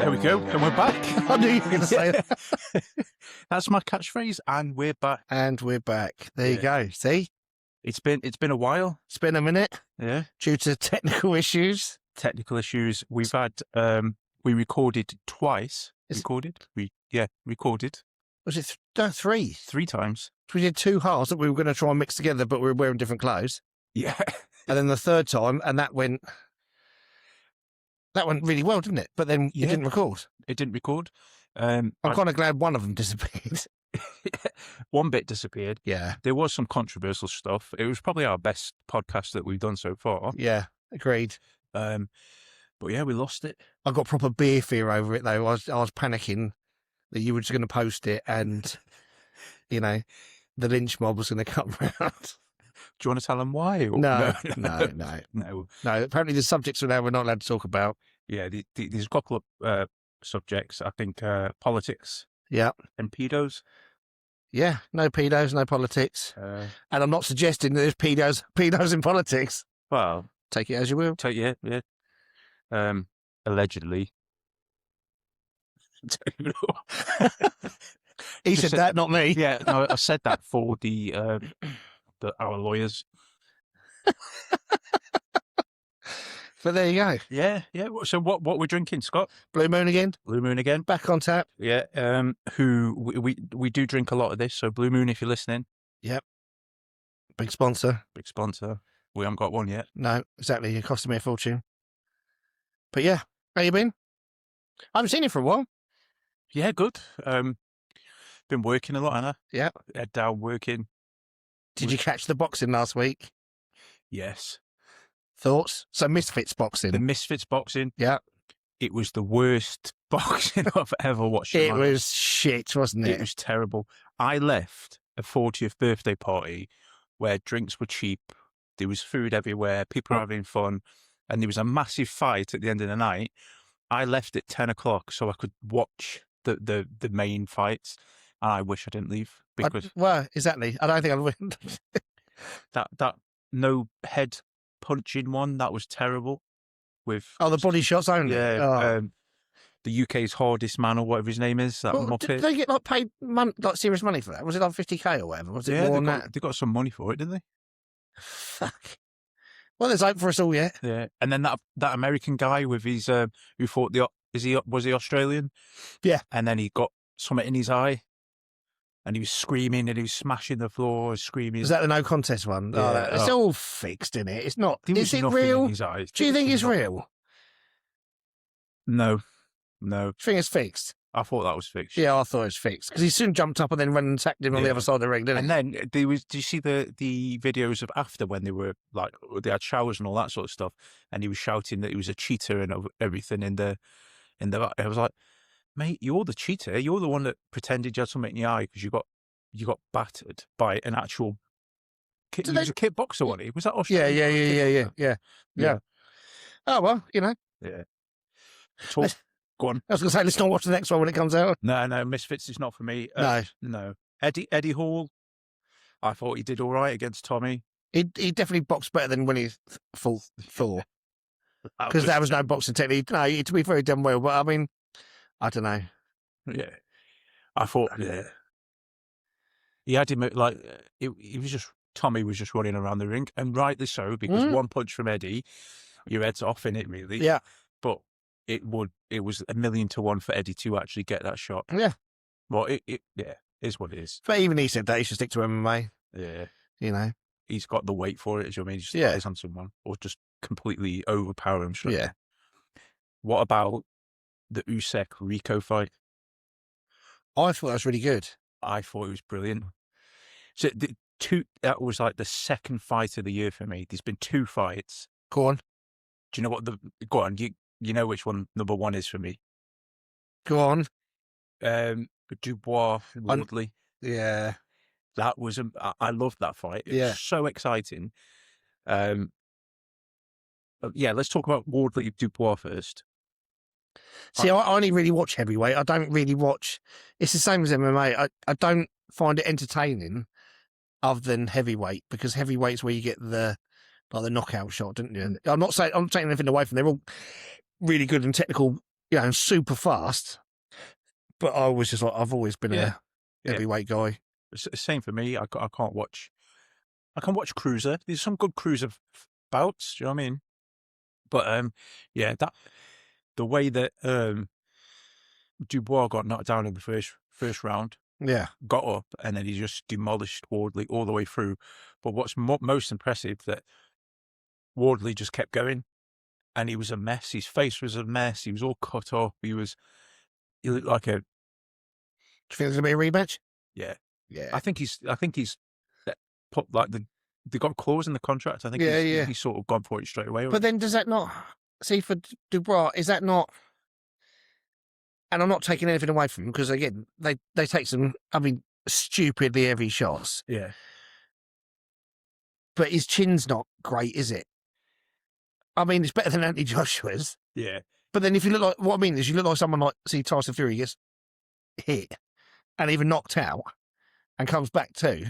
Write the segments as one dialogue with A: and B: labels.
A: There we go, and we're back.
B: I knew you were going to say that.
A: That's my catchphrase, and we're back.
B: And we're back. There you go. See?
A: It's been a while.
B: It's been a minute.
A: Yeah.
B: Due to technical issues.
A: Technical issues. We've had we recorded twice. Recorded. Was it
B: three?
A: 3 times.
B: We did 2 halves that we were going to try and mix together, but we were wearing different clothes.
A: Yeah.
B: And then the third time, and that went really well, didn't it? But then it didn't record.
A: It didn't record.
B: I'm kind of glad one of them disappeared.
A: One bit disappeared.
B: Yeah.
A: There was some controversial stuff. It was probably our best podcast that we've done so far.
B: Yeah, agreed.
A: But yeah, we lost it.
B: I got proper beer fear over it, though. I was panicking that you were just going to post it and, you know, the lynch mob was going to come round.
A: Do you want to tell them why? Or?
B: No. Apparently the subjects we're not allowed to talk about.
A: Yeah, there's a couple of subjects. I think politics.
B: Yeah.
A: And pedos.
B: Yeah, no pedos, no politics. And I'm not suggesting that there's pedos in politics.
A: Well,
B: take it as you will.
A: Yeah. Allegedly.
B: He said that, not me.
A: Yeah, no, I said that for our lawyers.
B: But there you go.
A: Yeah. So what we're drinking, Scott?
B: Blue Moon again.
A: Blue Moon again.
B: Back on tap.
A: Yeah. Who we do drink a lot of this. So Blue Moon, if you're listening.
B: Yep. Big sponsor.
A: We haven't got one yet.
B: No, exactly. It costed me a fortune. But yeah, how you been? I haven't seen you for a while.
A: Yeah, good. Been working a lot, Anna.
B: Yeah.
A: Head down working.
B: Did you catch the boxing last week?
A: Yes.
B: Thoughts? So Misfits boxing.
A: The Misfits boxing.
B: Yeah.
A: It was the worst boxing I've ever watched.
B: It was shit, wasn't it?
A: It was terrible. I left a 40th birthday party where drinks were cheap. There was food everywhere. People were having fun. And there was a massive fight at the end of the night. I left at 10 o'clock so I could watch the main fights. And I wish I didn't leave because
B: well, exactly. I don't think I'd win.
A: that no head punching one, that was terrible. With
B: the body shots only.
A: Yeah. The UK's hardest man or whatever his name is. That Muppet.
B: Did they get paid serious money for that? Was it like 50k or whatever? Was it more than that?
A: They got some money for it, didn't they?
B: Fuck. Well, there's hope for us all yet.
A: Yeah. And then that American guy with his who fought was he Australian?
B: Yeah.
A: And then he got something in his eye. And he was screaming and he was smashing the floor, screaming.
B: Is that the no contest one?
A: Yeah.
B: It's all fixed, isn't it? It's not. Is it
A: real?
B: Do you think it's real?
A: No.
B: Do you think it's fixed?
A: I thought that was fixed.
B: Yeah, I thought it was fixed because he soon jumped up and then ran and attacked him on the other side of the ring, didn't he?
A: And then do you see the videos of after when they were like they had showers and all that sort of stuff, and he was shouting that he was a cheater and everything in the. I was like, mate, you're the cheater. You're the one that pretended you had something in your eye because you got battered by an actual. He was a kickboxer, wasn't he? Was that Australian?
B: Yeah. Oh well, you know.
A: Yeah. Go on.
B: I was going to say, let's not watch the next one when it comes out.
A: No, Misfits is not for me.
B: No.
A: Eddie Hall, I thought he did all right against Tommy.
B: He definitely boxed better than when he fought Thor. Because there was no boxing technique. No, to be fair, he done well, but I mean, I don't know.
A: Yeah. I thought, he had him like, Tommy was just running around the ring, and rightly so, because one punch from Eddie, your head's off in it, really.
B: Yeah.
A: But it was 1,000,000 to 1 for Eddie to actually get that shot.
B: Yeah.
A: Well, it is what it is.
B: But even he said that he should stick to MMA.
A: Yeah.
B: You know.
A: He's got the weight for it, as you mean. Just plays on someone or just completely overpower him. Straight.
B: Yeah.
A: What about the Usyk Rico fight?
B: I thought that was really good.
A: I thought it was brilliant. So that was like the second fight of the year for me. There's been 2 fights.
B: Go on.
A: Do you know what go on? You know which one number 1 is for me?
B: Go on.
A: Dubois, Woodley.
B: Yeah.
A: That was, I loved that fight. It was so exciting. Let's talk about Wardley Dubois first.
B: See, I only really watch heavyweight. I don't really watch. It's the same as MMA. I don't find it entertaining other than heavyweight, because heavyweight's where you get the knockout shot, didn't you? I'm not taking anything away from them. They're all really good and technical super fast. But I was just like, I've always been
A: Yeah.
B: a heavyweight guy.
A: Same for me. I can't watch. I can watch Cruiser. There's some good Cruiser bouts. Do you know what I mean? But yeah, that the way that Dubois got knocked down in the first round,
B: Yeah.
A: got up, and then he just demolished Wardley all the way through. But what's most impressive that Wardley just kept going, and he was a mess. His face was a mess. He was all cut up. He looked like a
B: Do you think there's gonna be a rematch?
A: yeah.
B: Yeah.
A: I think he's put like they got a clause in the contract. I think
B: Yeah.
A: he's sort of gone for it straight away.
B: But then does that not see for Dubois? Is that not? And I'm not taking anything away from him because again, they take some, stupidly heavy shots.
A: Yeah.
B: But his chin's not great, is it? I mean, it's better than Anthony Joshua's.
A: Yeah.
B: But then if you look like, what I mean is you look like someone like, see, Tyson Fury gets hit and even knocked out and comes back too.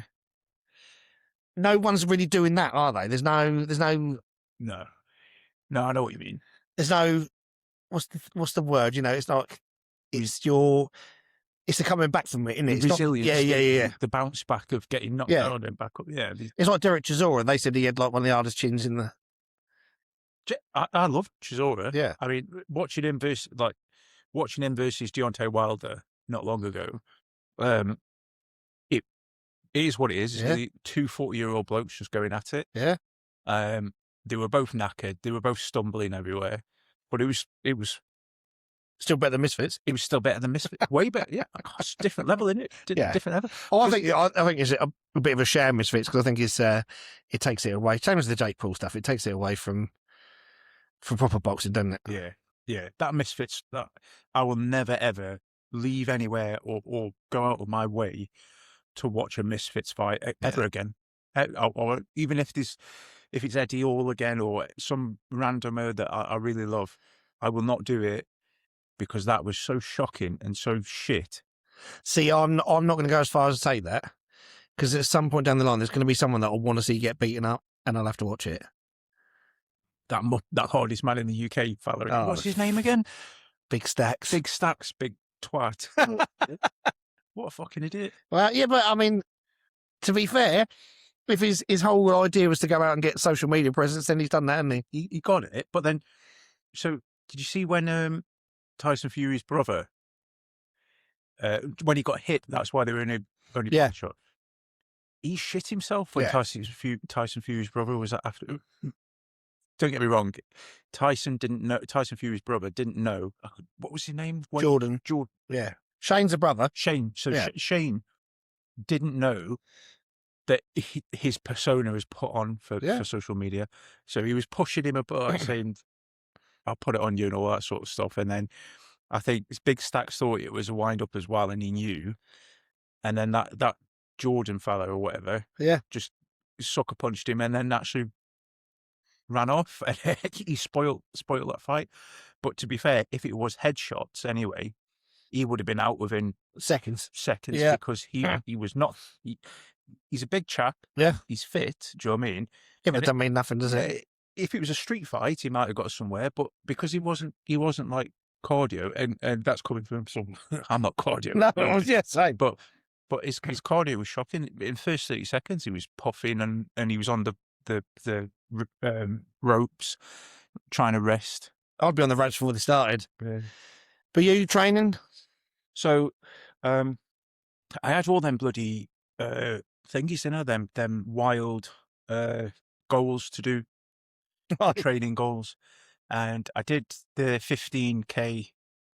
B: No one's really doing that, are they? There's no,
A: No, I know what you mean.
B: there's no, what's the word? It's like, it's the coming back from it, isn't it? It's
A: Resilience.
B: Not, yeah.
A: The bounce back of getting knocked down and back up. Yeah.
B: It's like Derek Chisora. They said he had like one of the hardest chins in the.
A: I love Chisora.
B: Yeah.
A: I mean, watching him versus Deontay Wilder not long ago, it is what it is.
B: Yeah.
A: It's 2 40-year-old blokes just going at it.
B: Yeah.
A: They were both knackered. They were both stumbling everywhere, but it was
B: Still better than Misfits.
A: it was still better than Misfits. Way better. Yeah, it's a different level, isn't it?
B: Yeah.
A: Different level.
B: Oh, I think it's a bit of a sham Misfits because I think it takes it away. Same as the Jake Paul stuff. It takes it away from proper boxing, doesn't it?
A: Yeah. That Misfits. That I will never ever leave anywhere or go out of my way to watch a Misfits fight ever again. Or even if it's Eddie Hall again or some randomer that I really love, I will not do it because that was so shocking and so shit.
B: See, I'm not going to go as far as to say that because at some point down the line, there's going to be someone that will want to see get beaten up, and I'll have to watch it.
A: That hardest man in the UK fella.
B: Oh,
A: What's his name again?
B: Big Stacks.
A: Big Stacks, big twat. What a fucking idiot.
B: Well, yeah, but I mean, to be fair, if his whole idea was to go out and get social media presence, then he's done that, hasn't he?
A: He got it, but then, so did you see when Tyson Fury's brother, when he got hit, that's why they were only
B: Yeah.
A: shot. He shit himself when
B: Yeah.
A: Tyson Fury's brother was after. Don't get me wrong, Tyson Fury's brother didn't know. What was his name?
B: Jordan. Yeah. Shane's a brother.
A: Shane. So
B: Yeah.
A: Shane didn't know that his persona was put on for social media. So he was pushing him about saying, I'll put it on you and all that sort of stuff. And then I think Big Stacks thought it was a wind up as well, and he knew. And then that Jordan fella or whatever, just sucker punched him and then actually ran off, and he spoiled that fight. But to be fair, if it was headshots anyway, he would have been out within
B: seconds
A: because he was not. He's a big chap.
B: Yeah,
A: he's fit. Do you know what I mean?
B: Yeah, but it doesn't mean nothing, does it?
A: If it was a street fight, he might have got somewhere. But because he wasn't like cardio, and that's coming from some. I'm not cardio.
B: No, same.
A: But his cardio was shocking. In the first 30 seconds, he was puffing and he was on the ropes trying to rest.
B: I'd be on the ropes before they started. Yeah. But you training?
A: So, I had all them bloody thingies, them wild goals to do, training goals, and I did the 15K,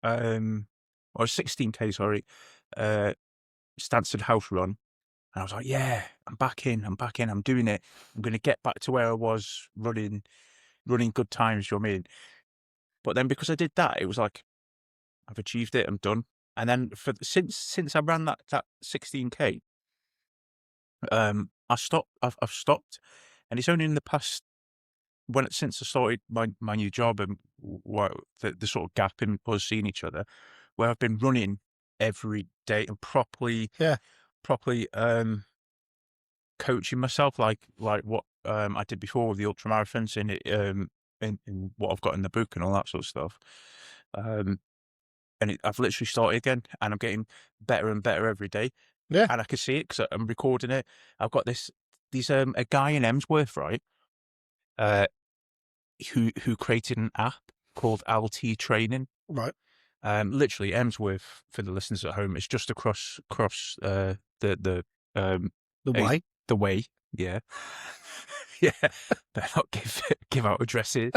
A: or 16K, sorry, Stansted House run. And I was like, yeah, I'm back in, I'm doing it. I'm going to get back to where I was running good times, you know what I mean? But then because I did that, it was like, I've achieved it, I'm done. And then since I ran that 16K, I've stopped. And it's only in the past, since I started my new job and the sort of gap in us seeing each other, where I've been running every day and properly coaching myself like what I did before with the ultramarathons in what I've got in the book and all that sort of stuff. and I've literally started again, and I'm getting better and better every day.
B: Yeah.
A: And I can see it because I'm recording it. I've got these a guy in Emsworth, right? Uh, who created an app called LT Training.
B: Right.
A: Literally Emsworth, for the listeners at home, it's just across the
B: The
A: a,
B: way.
A: the way. Yeah. Yeah. Better not give out addresses.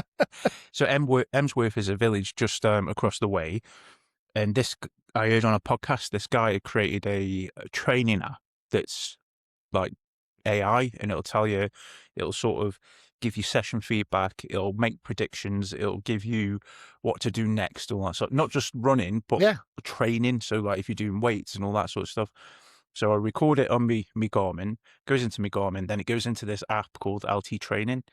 A: So Emsworth is a village just across the way. And I heard on a podcast, this guy had created a training app that's like AI, and it'll sort of give you session feedback, it'll make predictions, it'll give you what to do next, all that sort. Not just running, but
B: Yeah.
A: training. So like if you're doing weights and all that sort of stuff. So I record it on me Garmin, goes into me Garmin, then it goes into this app called LT Training,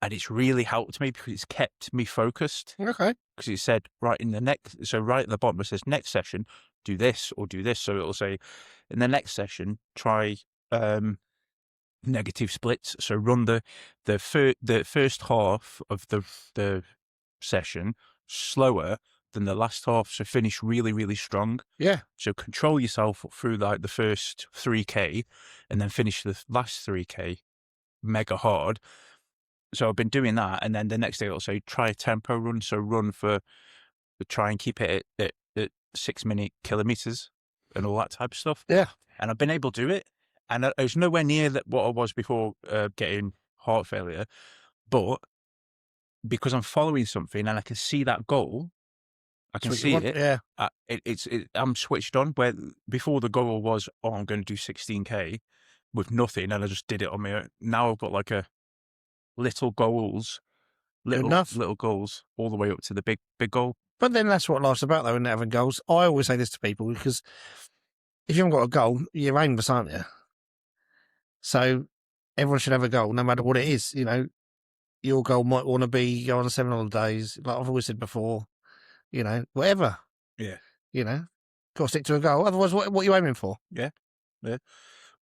A: and it's really helped me because it's kept me focused.
B: Okay.
A: Because it said right at the bottom it says next session, do this or do this. So it'll say in the next session, try negative splits. So run the first half of the session slower than the last half. So finish really, really strong.
B: Yeah.
A: So control yourself through like the first 3K and then finish the last 3K mega hard. So I've been doing that. And then the next day it'll say try a tempo run. So try and keep it at 6 minute kilometers and all that type of stuff.
B: Yeah.
A: And I've been able to do it. And I was nowhere near what I was before getting heart failure. But because I'm following something and I can see that goal, I can see it.
B: Yeah.
A: I'm switched on. Where before the goal was, oh, I'm going to do 16K with nothing, and I just did it on my own. Now I've got like a little goals,
B: Good enough.
A: little goals, all the way up to the big goal.
B: But then that's what life's about, though, isn't it, having goals? I always say this to people because if you haven't got a goal, you're aimless, aren't you? So everyone should have a goal, no matter what it is. You know, your goal might want to be go on 7 holidays, like I've always said before. You know, whatever.
A: Yeah.
B: You know, got to stick to a goal. Otherwise, what are you aiming for?
A: Yeah. What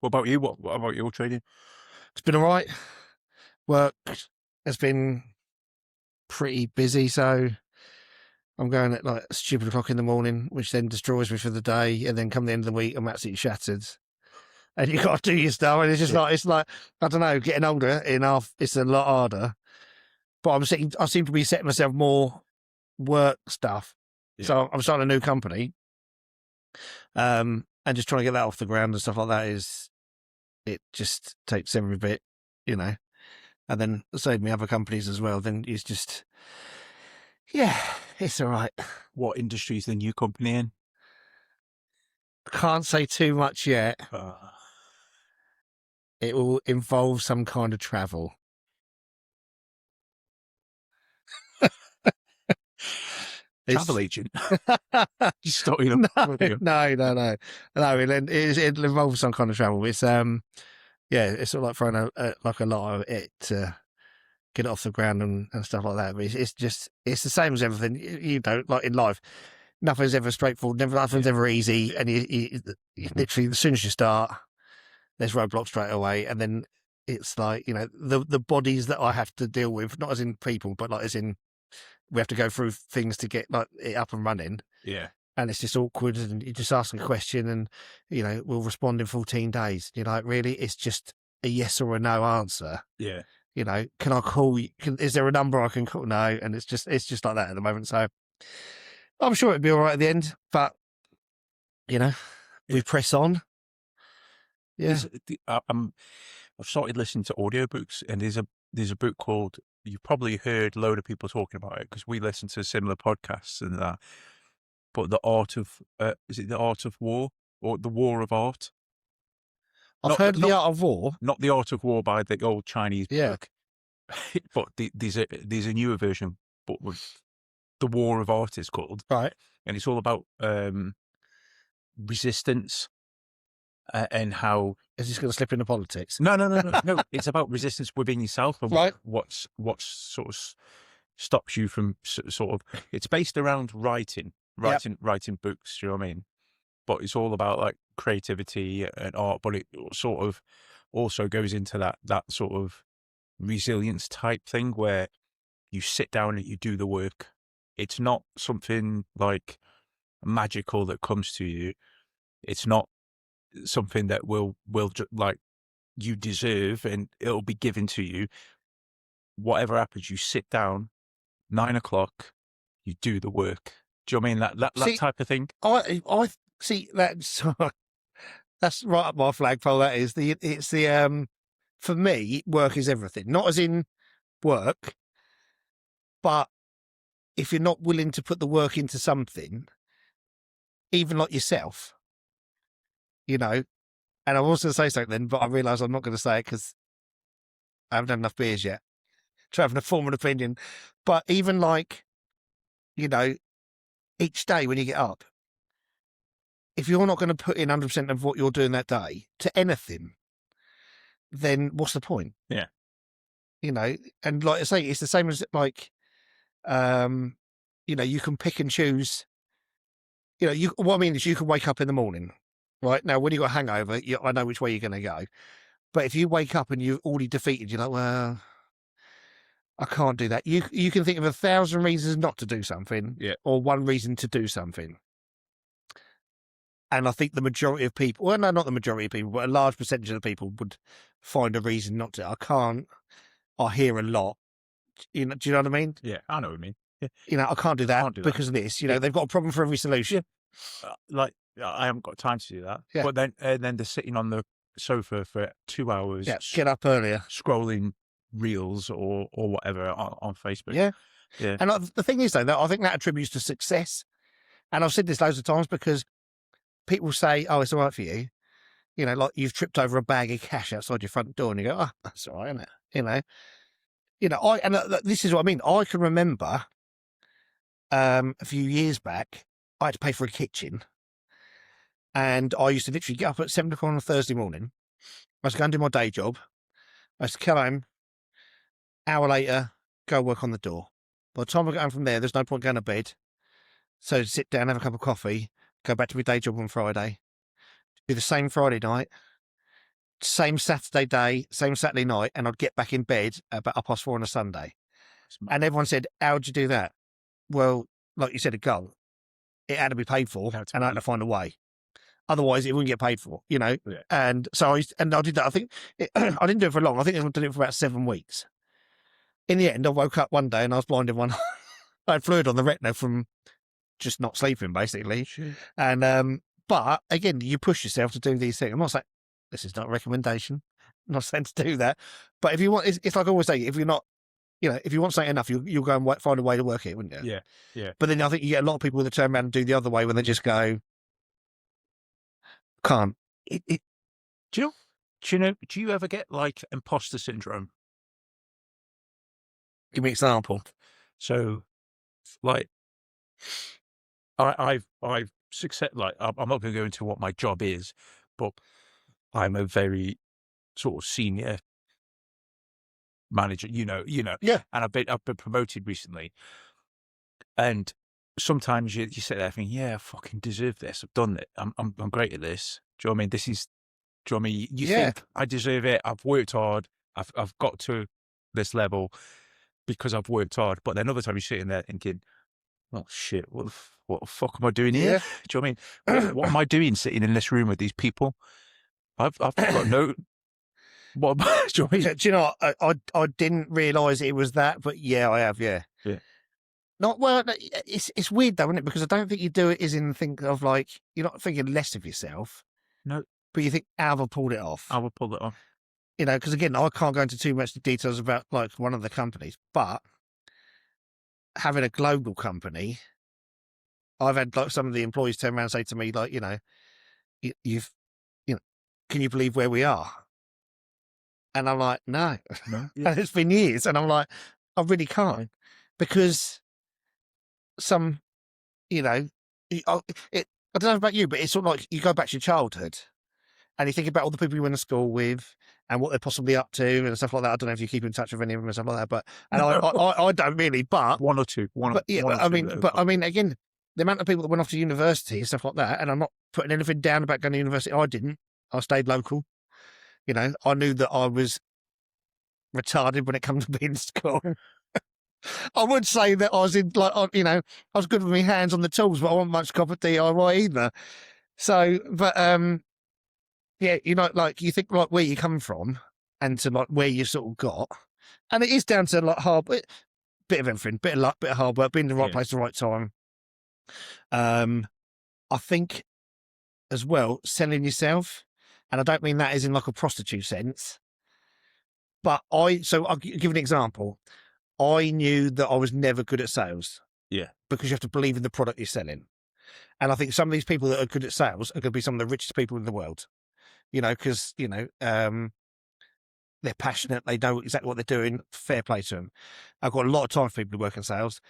A: about you? What about your training?
B: It's been all right. Work has been pretty busy, so I'm going at like stupid o'clock in the morning, which then destroys me for the day. And then come the end of the week, I'm absolutely shattered. And you got to do your stuff, and it's just it's like I don't know. Getting older, it's a lot harder. But I seem to be setting myself more work stuff.
A: Yeah.
B: So I'm starting a new company, and just trying to get that off the ground and stuff like that it just takes every bit, you know. And then save me other companies as well. Then it's just, yeah, it's all right.
A: What industry is the new company in?
B: Can't say too much yet. It will involve some kind of travel.
A: Travel agent. Just thought
B: no. It'll involve some kind of travel. It's it's sort of like throwing a lot of it to get it off the ground and stuff like that. But it's the same as everything. You know, like in life, nothing's ever straightforward. Nothing's ever easy. And you literally, as soon as you start, there's roadblocks straight away. And then it's like, you know, the bodies that I have to deal with, not as in people, but like as in we have to go through things to get like it up and running.
A: Yeah.
B: And it's just awkward, and you just ask a question, and you know we'll respond in 14 days. You know, really, it's just a yes or a no answer.
A: Yeah.
B: You know, can I call you? Is there a number I can call? No, and it's just like that at the moment. So I'm sure it'll be all right at the end, but you know, we press on. Yeah,
A: I've started listening to audiobooks, and there's a book called, you've probably heard a load of people talking about it because we listen to similar podcasts and that. But the art of is it the art of war or the war of art?
B: I've heard of the art of war.
A: Not the art of war by the old Chinese book, but there's a newer version, but with the war of art is called,
B: right?
A: And it's all about resistance and how.
B: Is this going to slip into politics?
A: No. It's about resistance within yourself and
B: right.
A: What's sort of stops you from sort of. It's based around writing books. You know what I mean? But it's all about like creativity and art, but it sort of also goes into that sort of resilience type thing where you sit down and you do the work. It's not something like magical that comes to you. It's not something that will like you deserve and it'll be given to you. Whatever happens, you sit down, 9 o'clock, you do the work. Do you know what I mean? That
B: See,
A: type of thing.
B: I see that's that's right up my flagpole. That is it's the for me, work is everything. Not as in work, but if you're not willing to put the work into something, even like yourself, you know. And I was going to say something then, but I realise I'm not going to say it because I haven't had enough beers yet to have a form an opinion. But even like, you know, each day when you get up, if you're not going to put in 100% of what you're doing that day to anything, then what's the point?
A: Yeah.
B: You know, and like I say, it's the same as like, you know, you can pick and choose. You know, what I mean is you can wake up in the morning, right? Now, when you got a hangover, I know which way you're going to go. But if you wake up and you're already defeated, you're like, well, I can't do that. You can think of 1,000 reasons not to do something,
A: Yeah.
B: or one reason to do something. And I think the majority of people, well, no, not the majority of people, but a large percentage of the people would find a reason not to. I hear a lot. You know, do you know what I mean?
A: Yeah, I know what I mean. Yeah.
B: You know, I can't do that
A: Can't do that.
B: because of this. You know, they've got a problem for every solution.
A: Like I haven't got time to do that.
B: Yeah.
A: But then they're sitting on the sofa for 2 hours.
B: Yeah, get up earlier,
A: scrolling reels or whatever on Facebook.
B: Yeah.
A: Yeah.
B: And the thing is, though, that I think that attributes to success. And I've said this loads of times because people say, oh, it's all right for you. You know, like you've tripped over a bag of cash outside your front door and you go, oh, that's all right, isn't it? You know, this is what I mean. I can remember a few years back, I had to pay for a kitchen. And I used to literally get up at 7 o'clock on a Thursday morning. I was going to do my day job. I used to come home, hour later, go work on the door. By the time I got home from there, there's no point going to bed. So sit down, have a cup of coffee, go back to my day job on Friday. Do the same Friday night, same Saturday day, same Saturday night, and I'd get back in bed about 4:30 on a Sunday. And everyone said, how'd you do that? Well, like you said, a goal. It had to be paid for, and I had to find a way. Otherwise, it wouldn't get paid for, you know.
A: Yeah.
B: And so I did that. I think I didn't do it for long. I think I did it for about 7 weeks. In the end, I woke up one day and I was blind in one eye. I had fluid on the retina from just not sleeping, basically.
A: Shit.
B: And but again, you push yourself to do these things. I'm not saying this is not a recommendation. I'm not saying to do that. But if you want, it's like I always say, if you're not, you know, if you want something enough, you'll go and find a way to work it, wouldn't you?
A: Yeah, yeah.
B: But then I think you get a lot of people that turn around and do the other way when they just go, can't.
A: Do you ever get like imposter syndrome?
B: Give me an example.
A: So, like, I've success. Like, I'm not going to go into what my job is, but I'm a very sort of senior manager. You know.
B: Yeah.
A: And I've been promoted recently, and sometimes you sit there thinking, yeah, I fucking deserve this. I've done it. I'm great at this. Do you know what I mean? Do you know what I mean? You think I deserve it. I've worked hard. I've got to this level because I've worked hard. But then other time you're sitting there thinking, oh shit, what the fuck am I doing here?
B: Yeah.
A: Do you know what I mean? What am I doing sitting in this room with these people? I've got no. What? Do you know what I mean?
B: Do you know, I didn't realise it was that, but yeah, I have, yeah.
A: Yeah.
B: Not well. It's weird though, isn't it? Because I don't think you do it as in think of like you're not thinking less of yourself.
A: No.
B: But you think, how have I pulled it off?
A: I will pull it off.
B: You know, because again, I can't go into too much details about like one of the companies, but having a global company, I've had like some of the employees turn around and say to me, like, you know, can you believe where we are? And I'm like, no.
A: No.
B: And it's been years, and I'm like, I really can't, because you know, I don't know about you, but it's sort of like you go back to your childhood and you think about all the people you went to school with and what they're possibly up to and stuff like that. I don't know if you keep in touch with any of them and stuff like that, but I don't really. But
A: one or two.
B: I mean, again, the amount of people that went off to university and stuff like that, and I'm not putting anything down about going to university. I didn't. I stayed local. You know, I knew that I was retarded when it comes to being in school. I would say that I was in like, I was good with my hands on the tools, but I wasn't much cop of DIY either. So, but yeah, like you think like where you come from and to like where you sort of got, and it is down to like bit of everything, bit of luck, bit of hard work, being in the right
A: Yeah.
B: place at the right time. I think as well, selling yourself, and I don't mean that as in like a prostitute sense, but so I'll give an example. I knew that I was never good at sales
A: Yeah.
B: because you have to believe in the product you're selling. And I think some of these people that are good at sales are going to be some of the richest people in the world, because, they're passionate. They know exactly what they're doing. Fair play to them. I've got a lot of time for people who work in sales.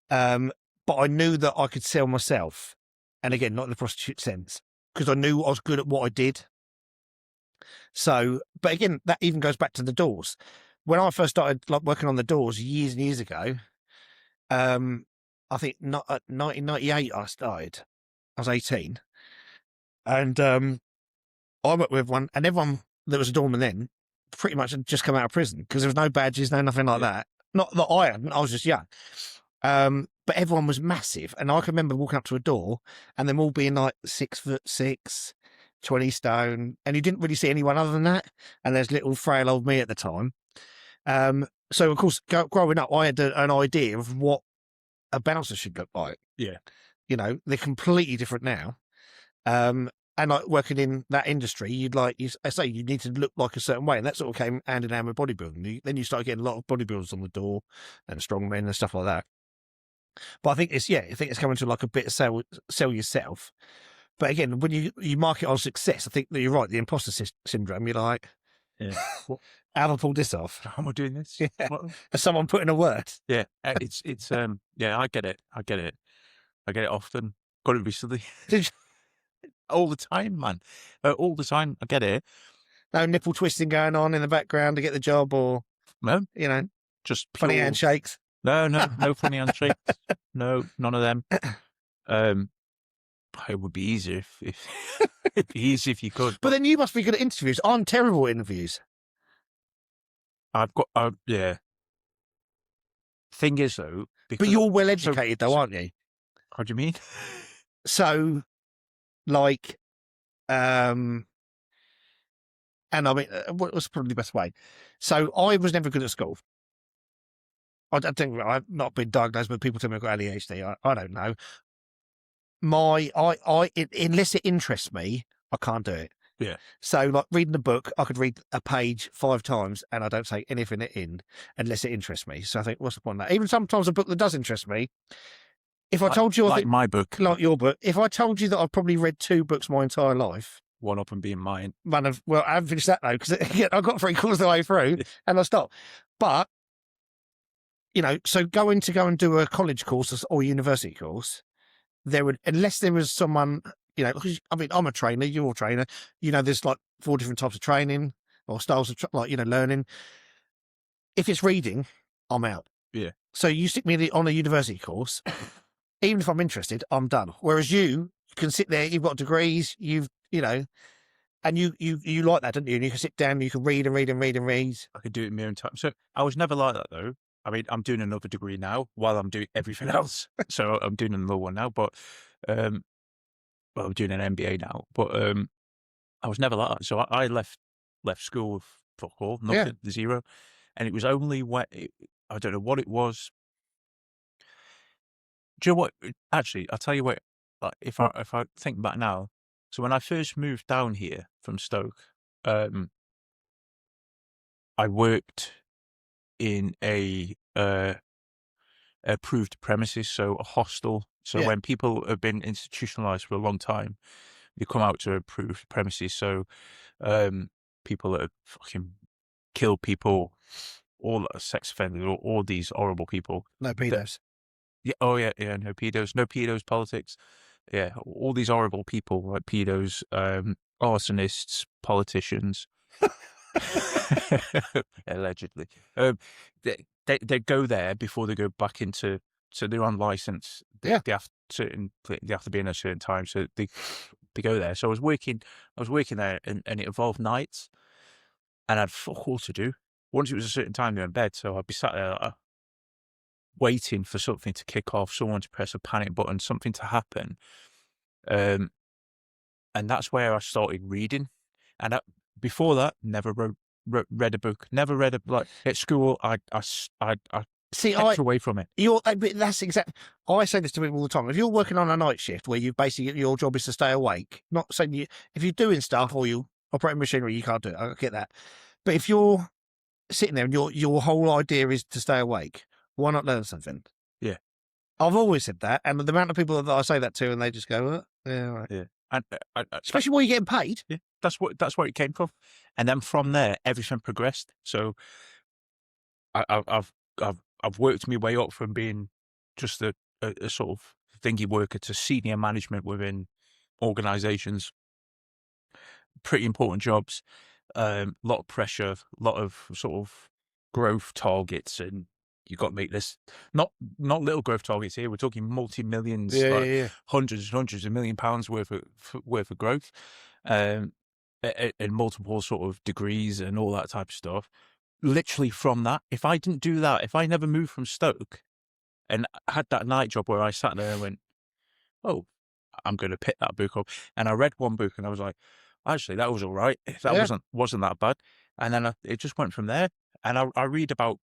B: But I knew that I could sell myself. And again, not in the prostitute sense, because I knew I was good at what I did. So, but again, that even goes back to the doors. When I first started like working on the doors years and years ago, I think not 1998 I started. I was 18. And I worked with one, and everyone that was a doorman then pretty much had just come out of prison because there was no badges, no nothing like
A: Yeah.
B: that. Not that I hadn't, I was just young. But everyone was massive. And I can remember walking up to a door and them all being like 6'6", 20 stone. And you didn't really see anyone other than that. And there's little frail old me at the time. So, of course, growing up, I had an idea of what a bouncer should look like.
A: Yeah.
B: They're completely different now. And like working in that industry, I say you need to look like a certain way. And that sort of came hand in hand with bodybuilding. Then you start getting a lot of bodybuilders on the door and strongmen and stuff like that. But I think it's coming to like a bit of sell yourself. But again, when you market on success, I think that you're right. The imposter syndrome, you're like,
A: Yeah. What?
B: how have I pulled this off?
A: How am I doing this?
B: Yeah.
A: What?
B: Has someone put in a word?
A: Yeah. It's yeah, I get it. I get it often. Got it recently.
B: Did
A: All the time, man. All the time. I get it.
B: no nipple twisting going on in the background to get the job, or
A: No, just
B: funny
A: pure.
B: handshakes?
A: No funny handshakes. No, none of them. It would be easier if it'd be easy if you could.
B: But then you must be good at interviews. I'm terrible at interviews.
A: I've got yeah. Thing is though,
B: But
A: because
B: you're well educated though, aren't you?
A: what do you mean?
B: So, like, and I mean, what was probably the best way? So I was never good at school. I think I've not been diagnosed, but people tell me I've got ADHD. I don't know. Unless it interests me, I can't do it.
A: Yeah.
B: So, like reading a book, I could read a page 5 times and I don't take anything in unless it interests me. So I think, what's the point of that? Even sometimes a book that does interest me, if I told you,
A: like my book,
B: like your book, if I told you that I've probably read 2 books my entire life,
A: one up and being mine.
B: well, I haven't finished that though, because I got 3/4 of the way through and I stopped. But, so go and do a college course or university course, unless there was someone, because I mean, I'm a trainer, you're a trainer, there's like 4 different types of training or styles of, learning. If it's reading, I'm out.
A: Yeah.
B: So you stick me on a university course, even if I'm interested, I'm done. Whereas you can sit there, you've got degrees, and you like that, don't you? And you can sit down, you can read and read and read and read.
A: I could do it in my own time. So I was never like that though. I mean, I'm doing another degree now while I'm doing everything else. So I'm doing another one now, but I'm doing an MBA now. But I was never like that. So I left school with fuck all, nothing, zero. And it was only when I don't know what it was. Do you know what? Actually, I'll tell you what. Like, if I think back now, so when I first moved down here from Stoke, I worked in a approved premises, so a hostel. So when people have been institutionalized for a long time, they come out to approved premises. So people that have fucking killed people, all sex offenders, all these horrible people.
B: No pedos.
A: Yeah. Oh yeah. No pedos, politics. Yeah. All these horrible people like pedos, arsonists, politicians. Allegedly. They go there before they go back into, so they're on license. They have to be in a certain time, so they go there. So I was working there, and it involved nights, and I had fuck all to do. Once it was a certain time, they're in bed, so I'd be sat there like, waiting for something to kick off, someone to press a panic button, something to happen. And that's where I started reading. And before that, never read a book, never read like at school. I
B: See,
A: kept away from it.
B: that's exactly. I say this to people all the time. If you're working on a night shift where you basically your job is to stay awake, not saying if you're doing stuff or you operating machinery, you can't do it. I get that. But if you're sitting there and your whole idea is to stay awake, why not learn something?
A: Yeah.
B: I've always said that, and the amount of people that I say that to, and they just go, "Yeah, right."
A: Yeah. And
B: Especially when you're getting paid.
A: yeah, that's where it came from. And then from there, everything progressed. So I've worked my way up from being just a sort of thingy worker to senior management within organizations. Pretty important jobs, lot of pressure, lot of sort of growth targets, and you got to make this not little growth targets here. We're talking multi-millions,
B: Yeah,
A: like
B: yeah, yeah.
A: hundreds and hundreds of £1 million worth of growth, and multiple sort of degrees and all that type of stuff. Literally from that, if I didn't do that, if I never moved from Stoke and had that night job where I sat there and went, oh, I'm going to pick that book up. And I read one book and I was like, actually, that was all right. That
B: Yeah.
A: wasn't that bad. And then it just went from there. And I read about,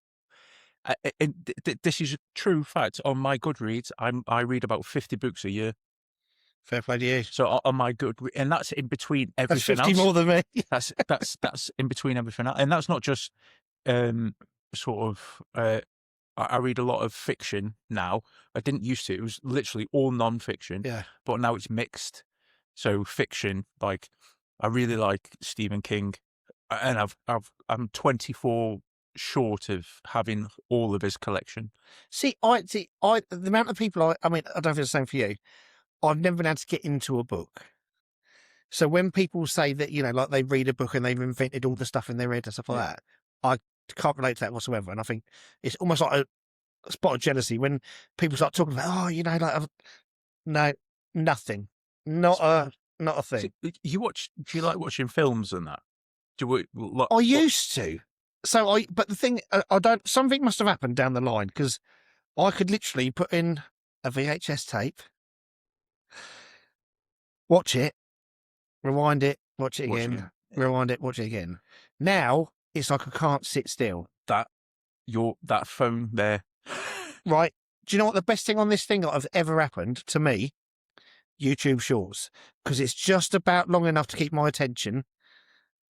A: this is a true fact. On my Goodreads, I read about 50 books a year.
B: Fair play to you.
A: So on my Goodreads, and that's in between
B: That's
A: everything
B: 50
A: else.
B: more than me.
A: That's in between everything else. And that's not just sort of I read a lot of fiction now. I didn't used to. It was literally all non-fiction.
B: Yeah.
A: But now it's mixed. So fiction, like I really like Stephen King, and I'm 24 short of having all of his collection.
B: See, the amount of people I mean, I don't know if it's the same for you. I've never been able to get into a book. So when people say that, like they read a book and they've invented all the stuff in their head and stuff like that, I can't relate to that whatsoever. And I think it's almost like a spot of jealousy when people start talking about, no, nothing, not a thing.
A: So do you like watching films and that?
B: I used to. But the thing, I don't, something must have happened down the line because I could literally put in a VHS tape, watch it, rewind it, watch it again, rewind it, watch it again. Now it's like I can't sit still.
A: That phone there.
B: Right. Do you know what the best thing on this thing that have ever happened to me? YouTube Shorts. Because it's just about long enough to keep my attention.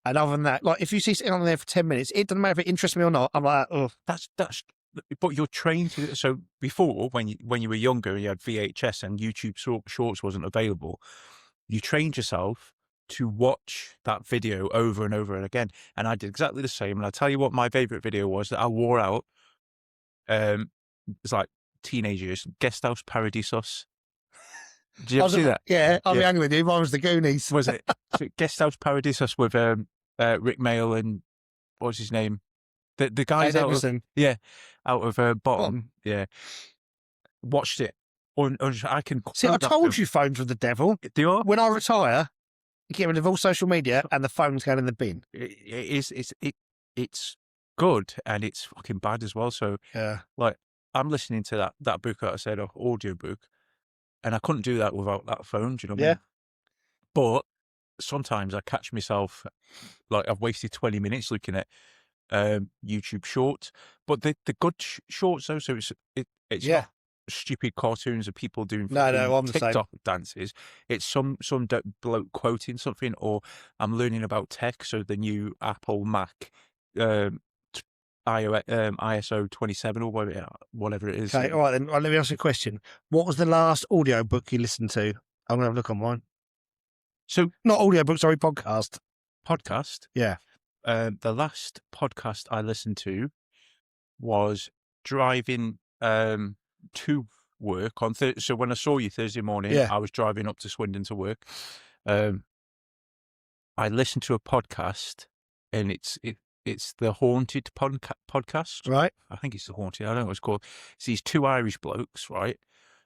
B: And other than that, like if you see sitting on there for 10 minutes, it doesn't matter if it interests me or not. I'm like, oh.
A: But you're trained to. So before, when you were younger, you had VHS and YouTube Shorts wasn't available. You trained yourself to watch that video over and over and again. And I did exactly the same. And I'll tell you what my favorite video was that I wore out. It's like teenage years. Guest House Paradisos. Did you ever see that?
B: Yeah, I'll be angry with you. Mine was the Goonies.
A: Was it? So Guest House Paradisos with Rick Mail and what was his name? The guys out of Bottom. Yeah, watched it. I can
B: see. I told you phones were the devil.
A: They are.
B: When I retire, get rid of all social media and the phone's going in the bin.
A: It's good and it's fucking bad as well. So
B: yeah,
A: like I'm listening to that book that I said, audio book, and I couldn't do that without that phone. Do you know what I mean? But sometimes I catch myself like I've wasted 20 minutes looking at YouTube Shorts, but the good shorts though. So it's not stupid cartoons of people doing
B: I'm the
A: TikTok
B: same.
A: dances. It's some bloke quoting something, or I'm learning about tech. So the new Apple Mac, ISO 27 or whatever it is.
B: Okay, all right then. Let me ask you a question. What was the last audio book you listened to? I'm gonna have a look on mine.
A: So
B: not audio book, sorry, podcast.
A: Podcast.
B: Yeah.
A: The last podcast I listened to was driving to work on Thursday. So when I saw you Thursday morning, I was driving up to Swindon to work. I listened to a podcast, and it's the Haunted podcast.
B: Right.
A: I think it's the Haunted. I don't know what it's called. It's these two Irish blokes, right?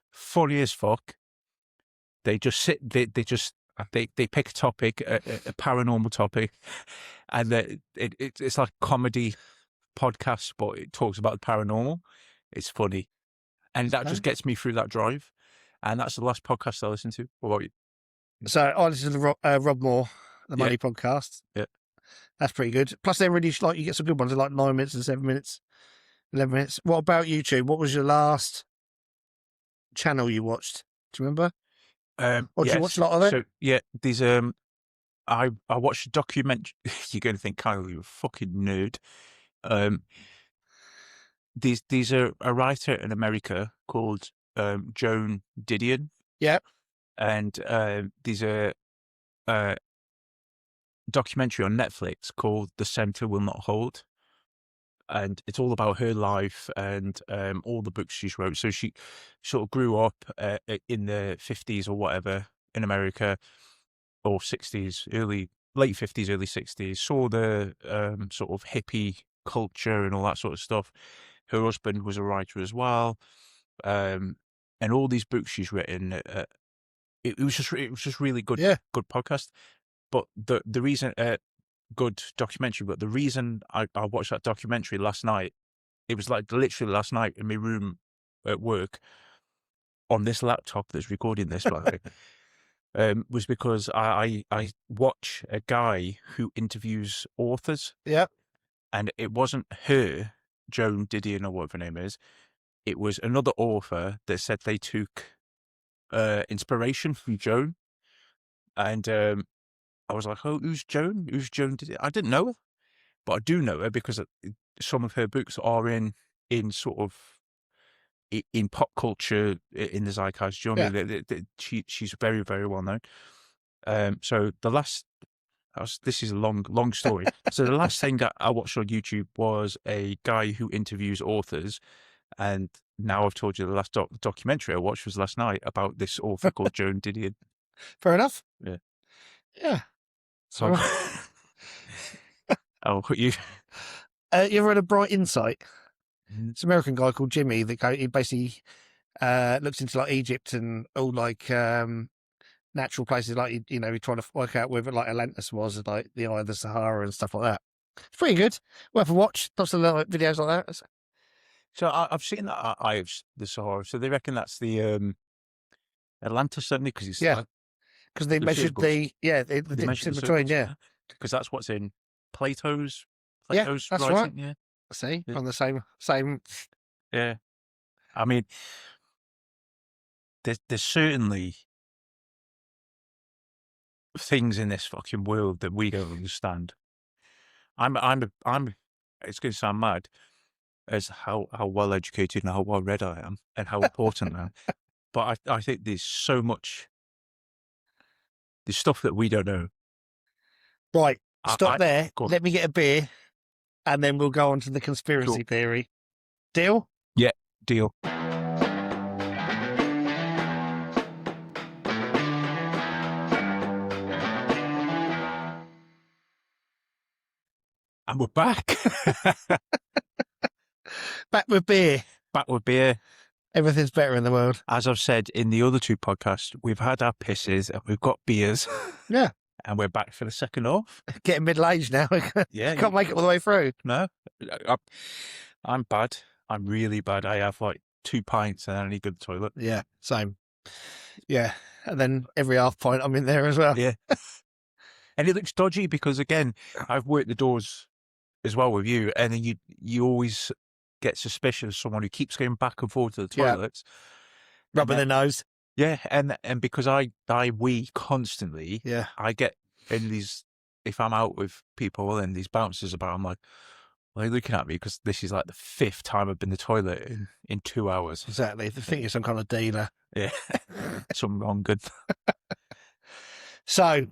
A: Funny as fuck. They just sit. They pick a topic, a paranormal topic, and it's like a comedy podcast, but it talks about the paranormal. It's funny. and that just gets me through that drive. And that's the last podcast I listen to. What about you?
B: So I listen to the Rob Moore, the
A: Yeah.
B: Money podcast.
A: Yeah.
B: That's pretty good. Plus, they're really like you get some good ones. They're like 9 minutes and 7 minutes, 11 minutes. What about YouTube? What was your last channel you watched? Do you remember? Or did you watch a lot of it?
A: So yeah, these I watched a documentary. You're going to think, Kyle, you're a fucking nerd. These are a writer in America called Joan Didion.
B: Yeah.
A: And these are a documentary on Netflix called The Center Will Not Hold. And it's all about her life and all the books she's wrote. So she sort of grew up in the 50s or whatever in America, or 60s, late 50s, early 60s, saw the sort of hippie culture and all that sort of stuff. Her husband was a writer as well. And all these books she's written, it was just really good, good podcast. But the reason, good documentary, but the reason I watched that documentary last night, it was like literally last night in my room at work on this laptop that's recording this, by the way, was because I watch a guy who interviews authors.
B: Yeah.
A: And it wasn't her, Joan Didion or whatever her name is. It was another author that said they took inspiration from Joan. And I was like, oh, who's Joan? Who's Joan Didion? I didn't know her, but I do know her because some of her books are in sort of in pop culture, in the zeitgeist. Do you know what I mean? She's very, very well known. So the last, this is a long story. So the last thing that I watched on YouTube was a guy who interviews authors. And now I've told you the last documentary I watched was last night about this author called Joan Didion.
B: Fair enough.
A: Yeah.
B: Yeah.
A: So I'll put you.
B: You ever had a Bright Insight? It's an American guy called Jimmy that he basically looks into like Egypt and all like natural places, like he's trying to work out whether like Atlantis was like the eye of the Sahara and stuff like that. It's pretty good. Worth a watch. Lots of little videos like that.
A: So I've seen that Eye of the Sahara. So they reckon that's the Atlantis, certainly, because it's
B: because they measured the distance in between. Yeah,
A: because that's what's in Plato's
B: that's
A: writing.
B: right.
A: Yeah,
B: see, on the same.
A: Yeah, I mean, there's certainly things in this fucking world that we don't understand. I'm. It's going to sound mad, as how well educated and how well read I am, and how important I am. But I think there's so much. There's stuff that we don't know.
B: Right, stop there. Let me get a beer, and then we'll go on to the conspiracy theory. Deal?
A: Yeah, deal. And we're back.
B: Back with beer.
A: Back with beer.
B: Everything's better in the world.
A: As I've said in the other two podcasts, we've had our pisses and we've got beers.
B: Yeah.
A: And we're back for the second half.
B: Getting middle-aged now.
A: Yeah.
B: Can't make it all the way through.
A: No. I'm bad. I'm really bad. I have like 2 pints and I need to go to the toilet.
B: Yeah, same. Yeah. And then every half pint I'm in there as well.
A: Yeah. And it looks dodgy because, again, I've worked the doors as well with you, and then you always get suspicious of someone who keeps going back and forth to the toilets.
B: Rubbing their nose.
A: Yeah, and because I wee constantly, I get in these, if I'm out with people and these bouncers about, I'm like, well, they're looking at me because this is like the 5th time I've been to the toilet in 2 hours.
B: Exactly. They think you're some kind of dealer.
A: Yeah. Something wrong good.
B: So,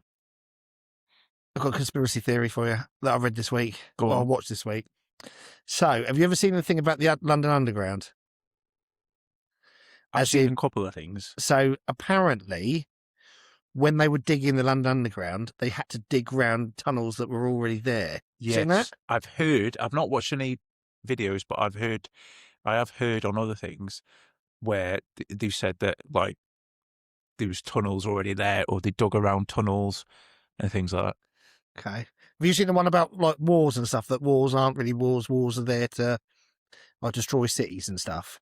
B: I've got a conspiracy theory for you that I read this week. I watched this week. So, have you ever seen anything about the London Underground?
A: I've seen a couple of things.
B: So, apparently, when they were digging the London Underground, they had to dig round tunnels that were already there.
A: Yes,
B: seen that?
A: I've heard. I've not watched any videos, but I have heard on other things where they've said that like there was tunnels already there, or they dug around tunnels and things like that.
B: Okay. Have you seen the one about like wars and stuff? That wars aren't really wars. Wars are there to like destroy cities and stuff.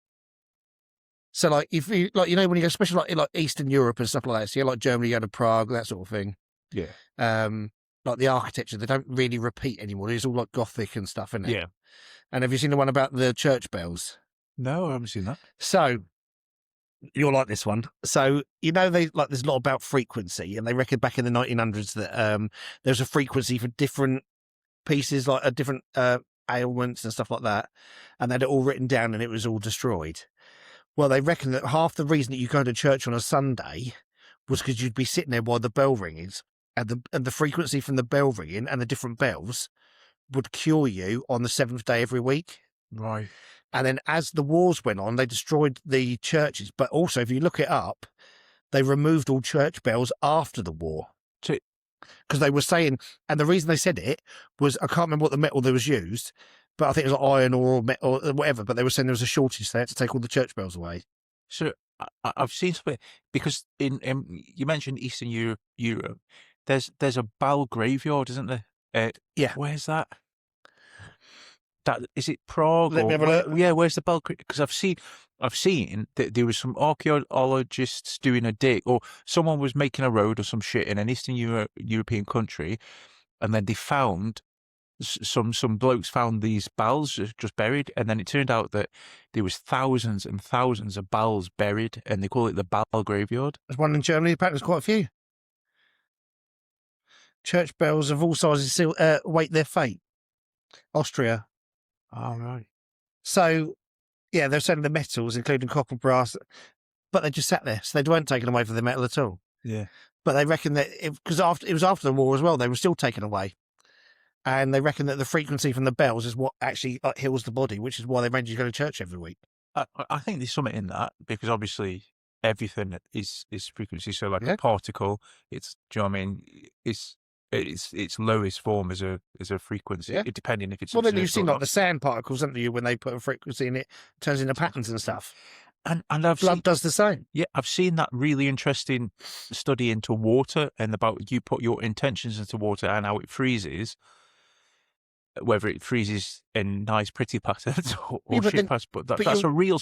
B: So, like, if you like, when you go, especially like Eastern Europe and stuff like that, so like Germany, you go to Prague, that sort of thing.
A: Yeah.
B: Like the architecture, they don't really repeat anymore. It's all like Gothic and stuff, isn't it?
A: Yeah.
B: And have you seen the one about the church bells?
A: No, I haven't seen that.
B: So you'll like this one. So they like there's a lot about frequency, and they reckon back in the 1900s that there's a frequency for different pieces, like different ailments and stuff like that, and they had it all written down, and it was all destroyed. Well, they reckon that half the reason that you go to church on a Sunday was because you'd be sitting there while the bell rings, and the frequency from the bell ringing and the different bells would cure you on the 7th day every week.
A: Right.
B: And then as the wars went on, they destroyed the churches. But also, if you look it up, they removed all church bells after the war. Because they were saying, and the reason they said it was, I can't remember what the metal that was used, but I think it was like iron or metal or whatever, but they were saying there was a shortage, so they had to take all the church bells away.
A: So I've seen something, because in you mentioned Eastern Europe, there's a bell graveyard, isn't there?
B: Yeah.
A: Where's that? That is it Prague
B: Let me
A: or
B: have a look.
A: yeah? Where's the bell? Because I've seen that there was some archaeologists doing a dig, or someone was making a road or some shit in an Eastern European country, and then they found some blokes found these bells just buried, and then it turned out that there was thousands and thousands of bells buried, and they call it the bell graveyard.
B: There's one in Germany, apparently there's quite a few. Church bells of all sizes still wait their fate. Austria.
A: Oh, right.
B: So, yeah, they're selling the metals, including copper, brass, but they just sat there, so they weren't taken away for the metal at all.
A: Yeah.
B: But they reckon that because it was after the war as well, they were still taken away. And they reckon that the frequency from the bells is what actually heals the body, which is why they arrange you to go to church every week.
A: I think there's something in that, because obviously everything is frequency. So like
B: Yeah.
A: a particle, do you know what I mean? Its lowest form is a frequency,
B: Yeah.
A: depending if it's
B: Well, then you've
A: observed
B: seen
A: or
B: like
A: not.
B: the sand particles, haven't you? When they put a frequency in it, turns into patterns and stuff.
A: And
B: Blood does the same.
A: Yeah, I've seen that really interesting study into water, and about you put your intentions into water and how it freezes, whether it freezes in nice, pretty patterns or
B: Yeah, but
A: shit
B: then-
A: patterns. But
B: but
A: that's a real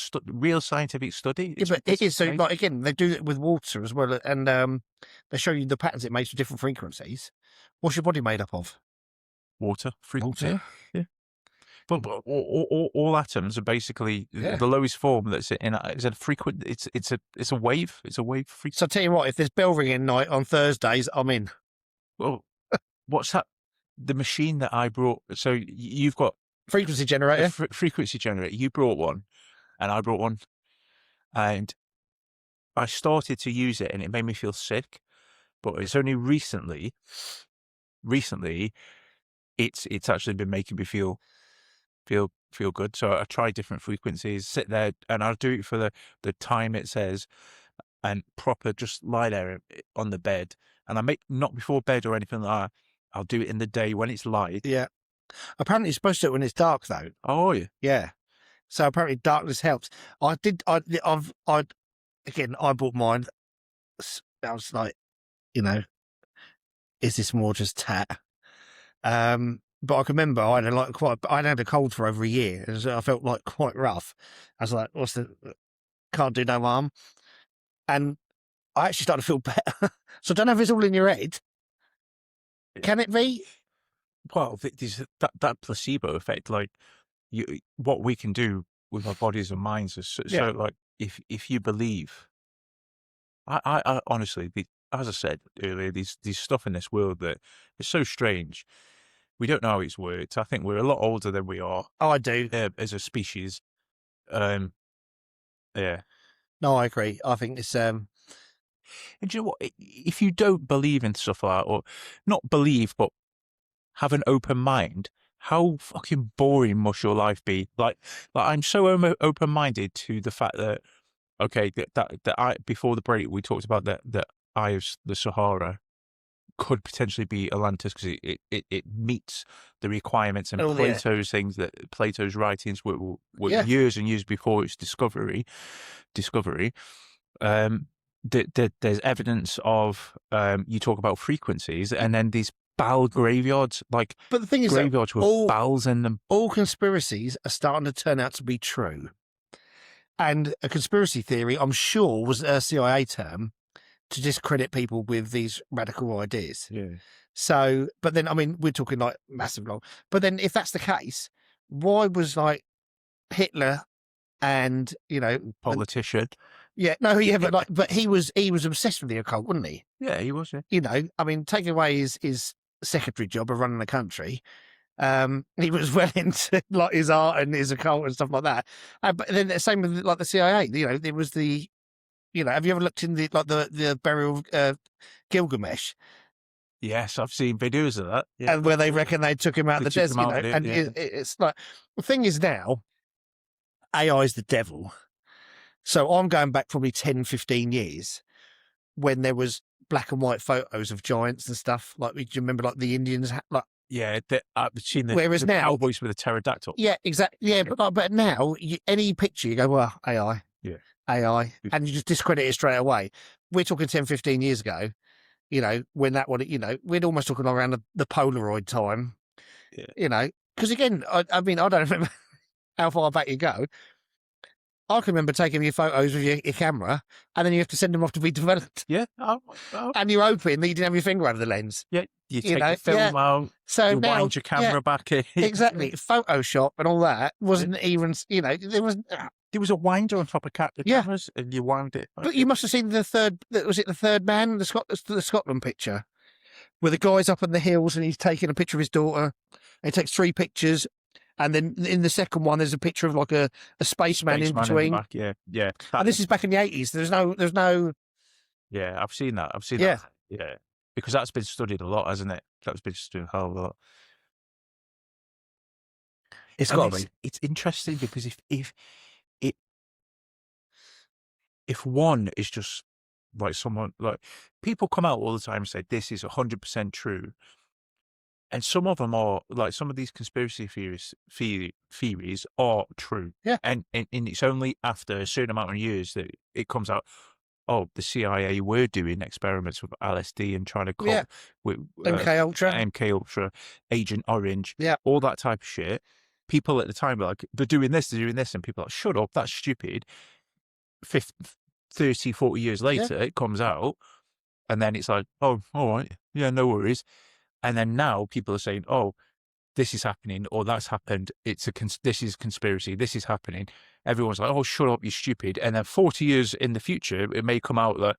A: scientific study.
B: Yeah, but it is. So,
A: amazing.
B: like, again, they do it with water as well, and they show you the patterns it makes for different frequencies. What's your body made up of?
A: Water, frequency.
B: Water.
A: Yeah. But all atoms are basically
B: Yeah.
A: the lowest form that's in is a frequent. It's a wave. It's a wave frequency.
B: So, I tell you what, if there's bell ringing night on Thursdays, I'm in.
A: Well, what's that? The machine that I brought. So you've got
B: Frequency
A: a
B: generator.
A: frequency generator. You brought one, and I brought one, and I started to use it, and it made me feel sick. But it's only recently, it's actually been making me feel good. So I try different frequencies, sit there, and I'll do it for the time it says, and proper just lie there on the bed. And I make not before bed or anything like that. I'll do it in the day when it's light.
B: Yeah. Apparently, you're supposed to do it when it's dark, though.
A: Oh, yeah.
B: Yeah. So apparently, darkness helps. I bought mine. I was like, is this more just tat? But I can remember I had a cold for over a year, and so I felt like quite rough. I was like, can't do no harm. And I actually started to feel better. So I don't know if it's all in your head. Can it be?
A: Well, there's that placebo effect, like what we can do with our bodies and minds is so like if you believe. I honestly, as I said earlier, these stuff in this world that is so strange. We don't know how it's worked. I think we're a lot older than we are.
B: Oh, I do.
A: As a species. Yeah.
B: No, I agree. I think it's
A: And do you know what? If you don't believe in stuff like that, or not believe, but have an open mind, how fucking boring must your life be? Like I'm so open-minded to the fact that, okay, that before the break we talked about that Eye of the Sahara could potentially be Atlantis, because it meets the requirements and Plato's things, that Plato's writings were years and years before its discovery. There's evidence of you talk about frequencies, and then these bowel graveyards, like,
B: but the thing is,
A: graveyards with bowels in them.
B: All conspiracies are starting to turn out to be true. And a conspiracy theory, I'm sure, was a CIA term to discredit people with these radical ideas.
A: Yeah.
B: So, but then, I mean, we're talking like massive long. But then, if that's the case, why was like Hitler and
A: Politician.
B: but he was obsessed with the occult, wasn't he?
A: Yeah, he was. Yeah.
B: I mean, taking away his secretary job of running the country, he was well into like his art and his occult and stuff like that. But then the same with like the CIA. There was the have you ever looked in the burial of Gilgamesh?
A: Yes, I've seen videos of that. Yeah.
B: And where they reckon they took him out of the
A: They took
B: desert,
A: him out of it,
B: and
A: yeah.
B: it's like the thing is now AI is the devil. So I'm going back probably 10, 15 years when there was black and white photos of giants and stuff. Like, do you remember like the Indians?
A: Yeah, I've seen
B: Whereas
A: the
B: now-
A: cowboys with a pterodactyl.
B: Yeah, exactly. Yeah, but now any picture you go, well, AI,
A: Yeah.
B: AI, and you just discredit it straight away. We're talking 10, 15 years ago. When that one, we'd almost talking around the Polaroid time.
A: Yeah.
B: Because again, I mean, I don't remember how far back you go. I can remember taking your photos with your camera, and then you have to send them off to be developed.
A: Yeah.
B: And you're hoping that you didn't have your finger over the lens.
A: Yeah. You take the film out,
B: So
A: you
B: now,
A: wind your camera back in.
B: exactly. Photoshop and all that wasn't even, there was.
A: There was a winder on top of the cameras, and you wound it.
B: But you must have seen the third man, the Scotland picture, where the guy's up on the hills and he's taking a picture of his daughter. And he takes 3 pictures, and then in the second one, there's a picture of like a spaceman in between.
A: Back. Yeah.
B: And this is back in the 80s. There's no.
A: Yeah, I've seen that.
B: Yeah.
A: Yeah, because that's been studied a lot, hasn't it? That's been studied a whole lot.
B: It's got to be.
A: It's interesting because if one is just like someone, like people come out all the time and say this is 100% true, and some of them are like, some of these conspiracy theories are true.
B: Yeah.
A: And it's only after a certain amount of years that it comes out, oh, the CIA were doing experiments with LSD and trying to cut with MK Ultra, Agent Orange, all that type of shit. People at the time were like, they're doing this, and people are like, shut up, that's stupid. 30, 40 years later, it comes out, and then it's like, oh, all right, yeah, no worries. And then now people are saying, oh, this is happening, or that's happened. This is conspiracy. This is happening. Everyone's like, oh, shut up, you're stupid. And then 40 years in the future, it may come out that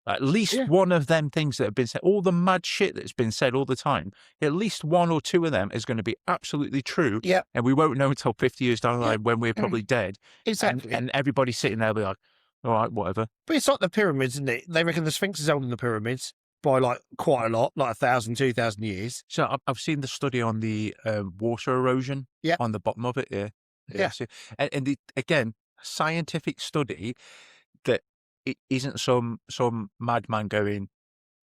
A: at least one of them things that have been said, all the mad shit that's been said all the time, at least 1 or 2 of them is going to be absolutely true.
B: Yeah.
A: And we won't know until 50 years down the line when we're probably dead.
B: Exactly.
A: And everybody's sitting there be like, all right, whatever.
B: But it's like the pyramids, isn't it? They reckon the Sphinx is older than the pyramids by like quite a lot, like 1,000, 2,000 years.
A: So I've seen the study on the water erosion on the bottom of it. Yeah. So, and again, scientific study that it isn't some madman going,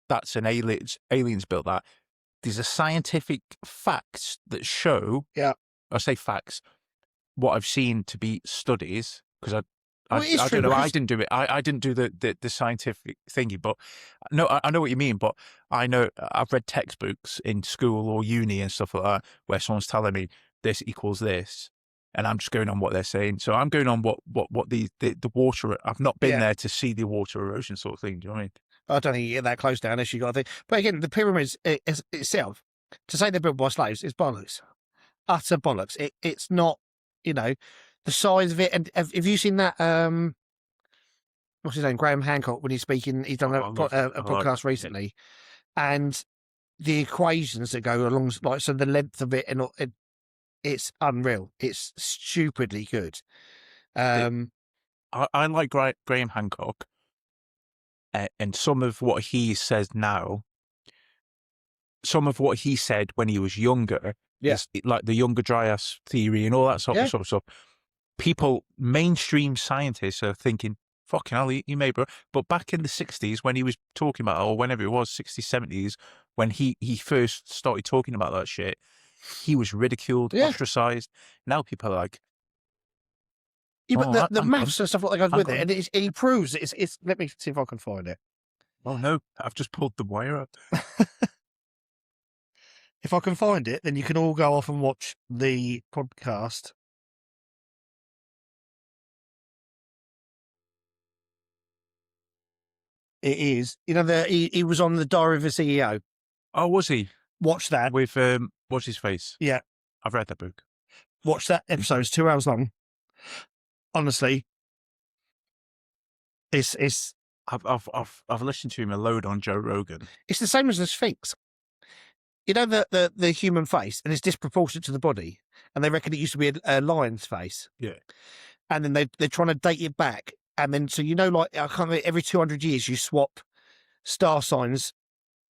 A: that's an aliens built that. There's a scientific facts that show.
B: Yeah.
A: I say facts. What I've seen to be studies, because I don't know. I didn't do it. I didn't do the scientific thingy, but no, I know what you mean. But I know I've read textbooks in school or uni and stuff like that where someone's telling me this equals this, and I'm just going on what they're saying. So I'm going on what the water. I've not been there to see the water erosion sort of thing. Do you know what I mean? I
B: don't think you get that close down unless you got to think. But again, the pyramids itself, to say they're built by slaves, is bollocks. Utter bollocks. It's not. The size of it, and have you seen that? What's his name? Graham Hancock, when he's speaking, he's done a podcast recently, and the equations that go along, like, so the length of it, and it's unreal. It's stupidly good.
A: I like Graham Hancock, and some of what he says now, some of what he said when he was younger, is like the younger dryas theory and all that sort of stuff. People, mainstream scientists are thinking, fucking hell, you may, bro. But back in the 60s, when he was talking about, or whenever it was, 60s, 70s, when he first started talking about that shit, he was ridiculed, ostracized. Now people are like,
B: but the maths and stuff that goes with it, and he proves it's. Let me see if I can find it.
A: Oh no, I've just pulled the wire up.
B: If I can find it, then you can all go off and watch the podcast. It is. You know, he was on the Diary of a CEO.
A: Oh, was he?
B: Watch that.
A: With, what's his face?
B: Yeah.
A: I've read that book.
B: Watch that episode. It's 2 hours long. Honestly, it's
A: I've listened to him a load on Joe Rogan.
B: it's the same as the Sphinx. You know, the human face, and it's disproportionate to the body, and they reckon it used to be a lion's face.
A: Yeah.
B: And then they're trying to date it back, and then so like I can't remember, every 200 years you swap star signs,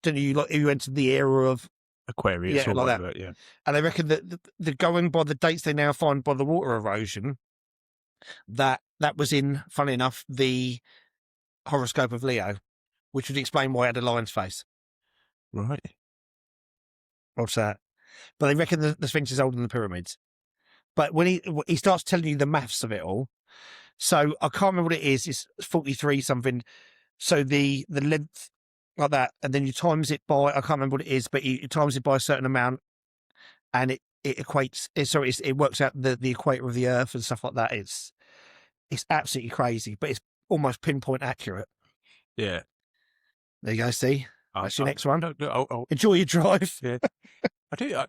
B: don't you? Like you enter the era of
A: Aquarius,
B: yeah,
A: or
B: like
A: whatever. Yeah.
B: and they reckon that the going by the dates they now find by the water erosion, that was in, funny enough, the horoscope of Leo, which would explain why it had a lion's face.
A: Right.
B: What's that? But they reckon the Sphinx is older than the pyramids. But when he starts telling you the maths of it all, so I can't remember what it is. It's 43 something. So the length like that, and then you times it by, I can't remember what it is, but you times it by a certain amount, and it equates. It works out the equator of the Earth and stuff like that. It's absolutely crazy, but it's almost pinpoint accurate.
A: Yeah.
B: There you go. See, that's your next one.
A: No,
B: Enjoy your drive.
A: yeah. I do.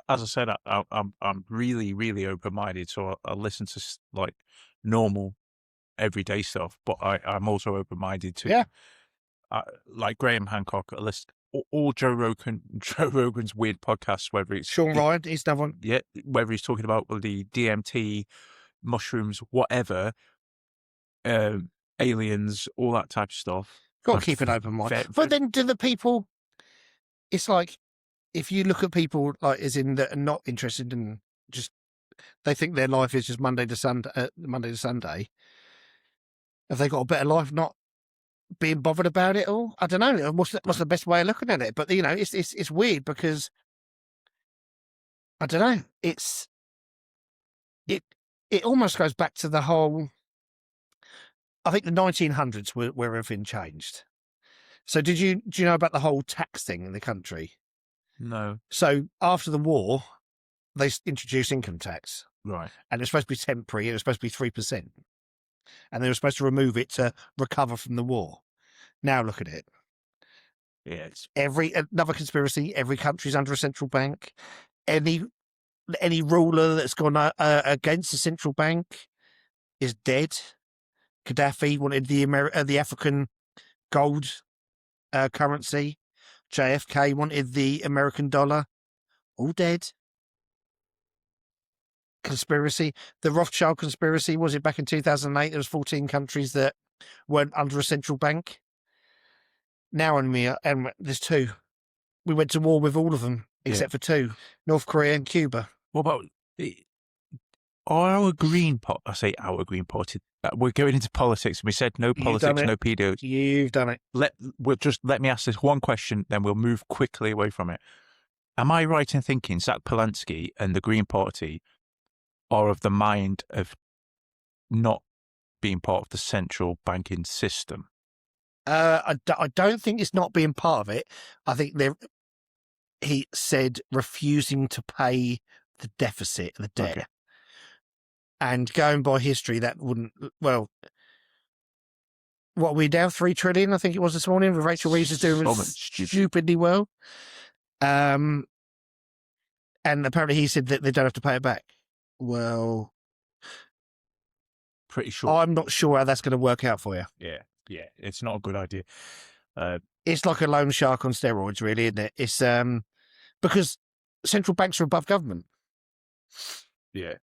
A: As I said, I'm really, really open minded. So I listen to like normal, everyday stuff, but I'm also open minded to
B: Yeah.
A: like Graham Hancock. I listen all Joe Rogan's weird podcasts, whether it's
B: Sean Ryan, he's another one.
A: Yeah, whether he's talking about the DMT, mushrooms, whatever, aliens, all that type of stuff.
B: Got to keep an open mind. But then do the people, it's like, if you look at people like as in that are not interested in just, they think their life is just Monday to Sunday. Have they got a better life not being bothered about it all? I don't know. What's the best way of looking at it? But you know, it's weird because I don't know. It almost goes back to the whole. I think the 1900s where everything changed. So do you know about the whole tax thing in the country?
A: No.
B: So after the war, they introduced income tax.
A: Right.
B: And it was supposed to be temporary. It was supposed to be 3%. And they were supposed to remove it to recover from the war. Now look at it.
A: Yeah.
B: Another conspiracy. Every country's under a central bank. Any ruler that's gone against the central bank is dead. Gaddafi wanted the African gold currency. JFK wanted the American dollar. All dead. Conspiracy. The Rothschild conspiracy, was it back in 2008? There was 14 countries that weren't under a central bank. Now and there's 2. We went to war with all of them except for 2, North Korea and Cuba.
A: What about our Green Party? I say our Green Party. We're going into politics, and we said no politics, no pedos.
B: You've done it.
A: Let me ask this one question, then we'll move quickly away from it. Am I right in thinking Zach Polanski and the Green Party are of the mind of not being part of the central banking system?
B: I don't think it's not being part of it. I think he said refusing to pay the deficit, the debt. Okay. And going by history, that wouldn't, well, what are we down? 3 trillion, I think it was this morning, with Rachel Reeves is doing stupidly well. And apparently he said that they don't have to pay it back. Well,
A: pretty sure.
B: I'm not sure how that's going to work out for you.
A: Yeah, it's not a good idea.
B: It's like a loan shark on steroids, really, isn't it? It's because central banks are above government.
A: Yeah.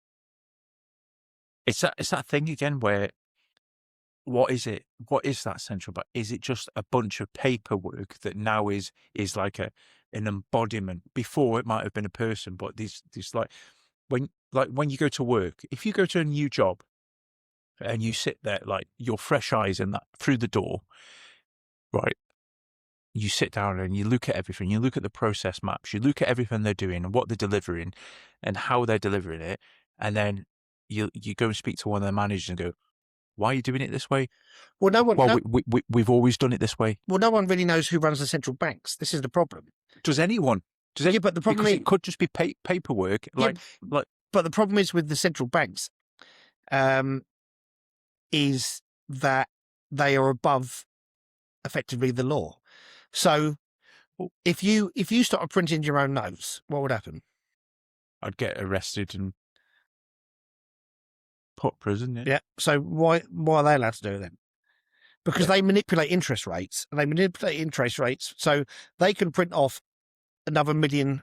A: It's that thing again where, what is it? What is that central bank? Is it just a bunch of paperwork that now is like an embodiment? Before it might have been a person, but these like when you go to work, if you go to a new job and you sit there like your fresh eyes and that through the door, right? You sit down and you look at everything. You look at the process maps. You look at everything they're doing and what they're delivering and how they're delivering it, and then you go and speak to one of their managers and go, "Why are you doing it this way?"
B: Well, no one.
A: Well, we've always done it this way.
B: Well, no one really knows who runs the central banks. This is the problem.
A: Does anyone?
B: Yeah, but the problem is
A: it could just be paperwork. Like.
B: But the problem is with the central banks, is that they are above effectively the law. So if you started printing your own notes, what would happen?
A: I'd get arrested and put prison. Yeah.
B: Yeah. So why are they allowed to do it then? Because they manipulate interest rates, so they can print off another £1 million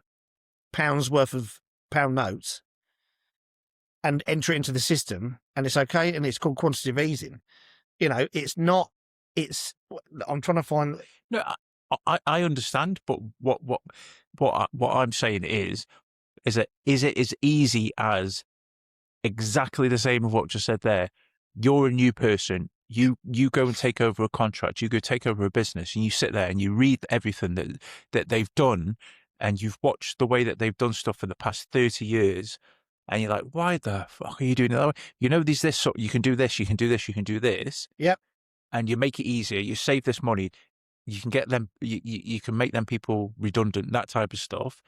B: worth of pound notes and enter it into the system, and it's okay, and it's called quantitative easing. You know, it's not. It's. I'm trying to find.
A: No, I understand, but what I'm saying is that is it as easy as exactly the same of what just said there? You're a new person. You go and take over a contract. You go take over a business, and you sit there and you read everything that they've done, and you've watched the way that they've done stuff for the past 30 years, and you're like, why the fuck are you doing it that way? You know, there's this. So you can do this. You can do this. You can do this.
B: Yep.
A: And you make it easier. You save this money. You can get them. You can make them people redundant. That type of stuff.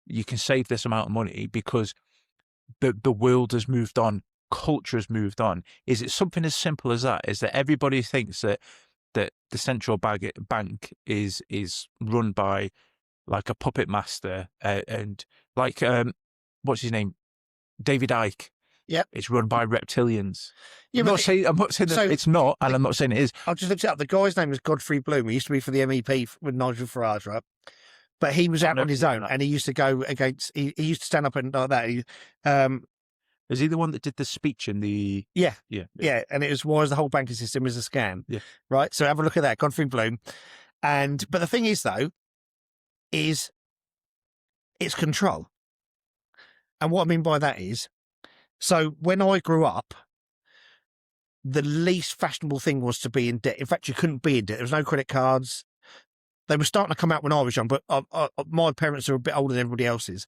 A: You can save this amount of money because the world has moved on, culture has moved on. Is it something as simple as that? Is that everybody thinks that the central bank is run by like a puppet master and like what's his name, David Icke?
B: Yep.
A: It's run by reptilians.
B: Yeah,
A: I'm not saying that it's not, and I'm not saying it is.
B: I just looked it up. The guy's name was Godfrey Bloom. He used to be for the MEP with Nigel Farage, right? But he was out on his own, and he used to go against. He used to stand up and like that.
A: Is he the one that did the speech in the?
B: Yeah.
A: And
B: it was why is the whole banking system is a scam?
A: Yeah.
B: Right. So have a look at that, Godfrey Bloom. But the thing is, though, is it's control. And what I mean by that is, so when I grew up, the least fashionable thing was to be in debt. In fact, you couldn't be in debt. There was no credit cards. They were starting to come out when I was young, but my parents are a bit older than everybody else's,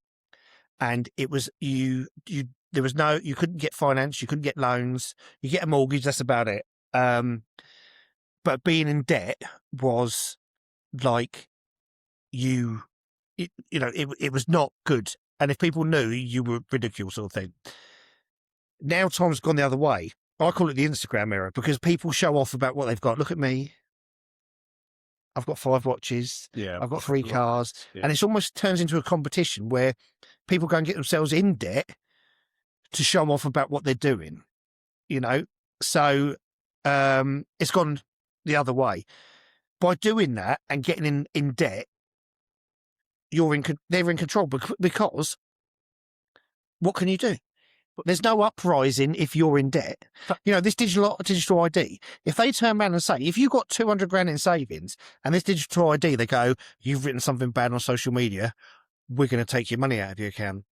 B: and it was there was no, you couldn't get finance, you couldn't get loans, you get a mortgage, that's about it. But being in debt was like it was not good, and if people knew, you were ridiculed, sort of thing. Now time's gone the other way. I call it the Instagram era because people show off about what they've got. Look at me. I've got 5 watches.
A: Yeah,
B: I've got 3 cars. Yeah. And it almost turns into a competition where people go and get themselves in debt to show off about what they're doing, you know? So it's gone the other way. By doing that and getting in debt, they're in control because what can you do? There's no uprising if you're in debt. You know, this digital ID, if they turn around and say, if you've got 200 grand in savings and this digital ID, they go, you've written something bad on social media, we're going to take your money out of your account.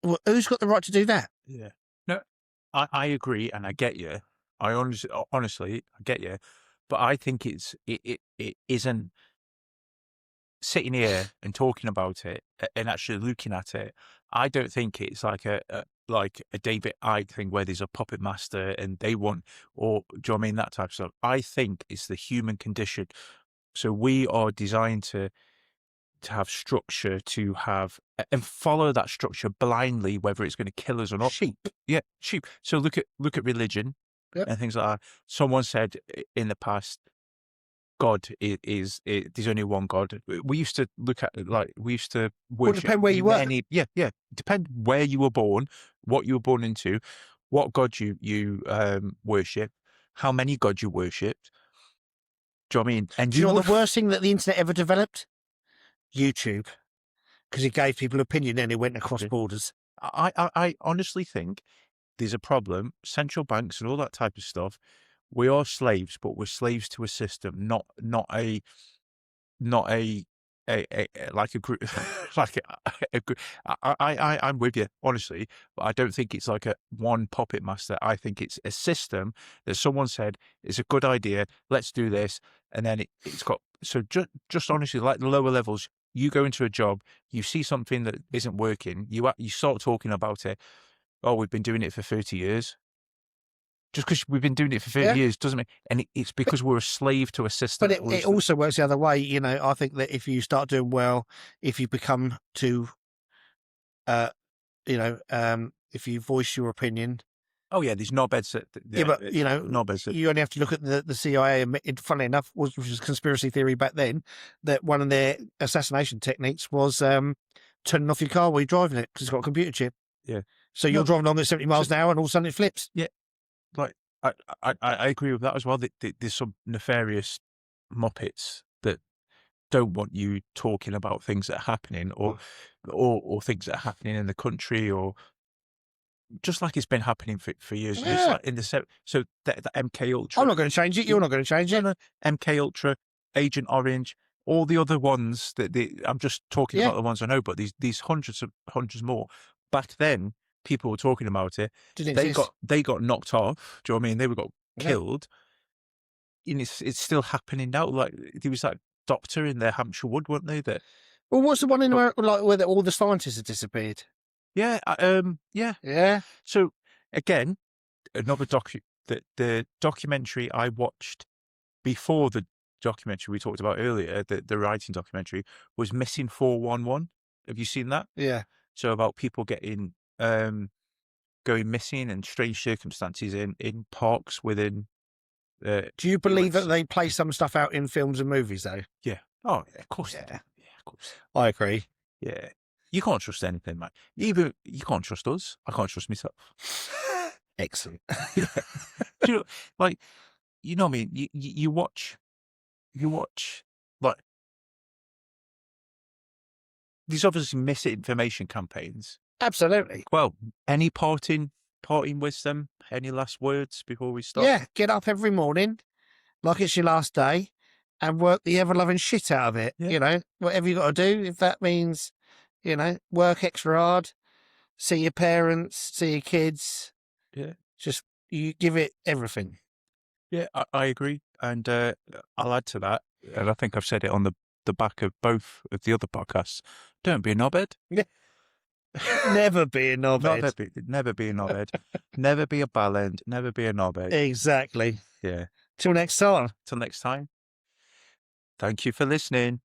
B: Well, who's got the right to do that?
A: Yeah. No, I agree and I get you. I honestly, I get you. But I think it isn't sitting here and talking about it and actually looking at it. I don't think it's like a David Icke thing where there's a puppet master and they want, or do you know what I mean, that type of stuff. I think it's the human condition. So we are designed to have structure, to have and follow that structure blindly, whether it's going to kill us or not.
B: Sheep.
A: Yeah, sheep. So look at religion. Yep. And things like that. Someone said in the past, God is there's only one God. We used to look at we used to worship.
B: Depend where you were.
A: Yeah. Depend where you were born, what you were born into, what God you worship, how many gods you worshipped. Do you know what I mean? And
B: do you know the worst thing that the internet ever developed? YouTube, because it gave people opinion and it went across borders.
A: I honestly think there's a problem. Central banks and all that type of stuff. We are slaves, but we're slaves to a system, not a like a group, like a group. I'm with you, honestly, but I don't think it's like a one puppet master. I think it's a system that someone said is a good idea. Let's do this, and then it's got. So just honestly, like the lower levels, you go into a job, you see something that isn't working, you start talking about it. Oh, we've been doing it for 30 years. Just because we've been doing it for 30 years doesn't mean, and it's because we're a slave to a system.
B: But it also works the other way. You know, I think that if you start doing well, if you become to, if you voice your opinion,
A: Oh yeah, these knobheads
B: Yeah, but you know,
A: knobheads that
B: you only have to look at the CIA. Admitted, funnily enough, which was conspiracy theory back then, that one of their assassination techniques was turning off your car while you're driving it because it's got a computer chip.
A: yeah.
B: So you're
A: No,
B: driving along at 70 miles an hour, and all of a sudden it flips.
A: yeah, like I agree with that as well. There's some nefarious muppets that don't want you talking about things that are happening or things that are happening in the country or just like it's been happening for years. It's
B: Yeah.
A: like in the so the MK Ultra.
B: I'm not going to change it. You're not going to change
A: No,
B: it.
A: no, MK Ultra, Agent Orange, all the other ones I'm just talking
B: Yeah.
A: about the ones I know, but these hundreds more. Back then, people were talking about it.
B: Didn't
A: They
B: exist.
A: got knocked off. Do you know what I mean? They got
B: Yeah.
A: killed. And it's still happening now. Like there was that doctor in their Hampshire Wood, weren't they? That
B: Well, what's the one in
A: But-
B: America like where all the scientists have disappeared?
A: yeah, yeah.
B: Yeah.
A: So again, another the documentary I watched before the documentary we talked about earlier, the writing documentary, was Missing 411. Have you seen that?
B: Yeah.
A: So about people getting going missing and strange circumstances in parks within.
B: Do you believe
A: US.
B: that they play some stuff out in films and movies though?
A: Yeah. Oh, yeah, of course.
B: Yeah.
A: They do. Yeah, of course.
B: I agree.
A: Yeah. You can't trust anything, mate. Even you can't trust us. I can't trust myself.
B: Excellent.
A: Do you know, like, you know what I mean? You watch, like, these obviously misinformation campaigns.
B: Absolutely.
A: Well, any parting wisdom? Any last words before we stop?
B: Yeah. Get up every morning like it's your last day and work the ever loving shit out of it.
A: Yeah.
B: You know, whatever you got to do. If that means, you know, work extra hard, see your parents, see your kids.
A: Yeah.
B: Just you give it everything.
A: Yeah, I agree. And I'll add to that, and I think I've said it on the back of both of the other podcasts. Don't be a knobhead.
B: Never be a knobhead.
A: Never be a knobhead. Never be a ballend. Never be a knobhead.
B: Exactly.
A: Yeah.
B: Till next time.
A: Till next time. Thank you for listening.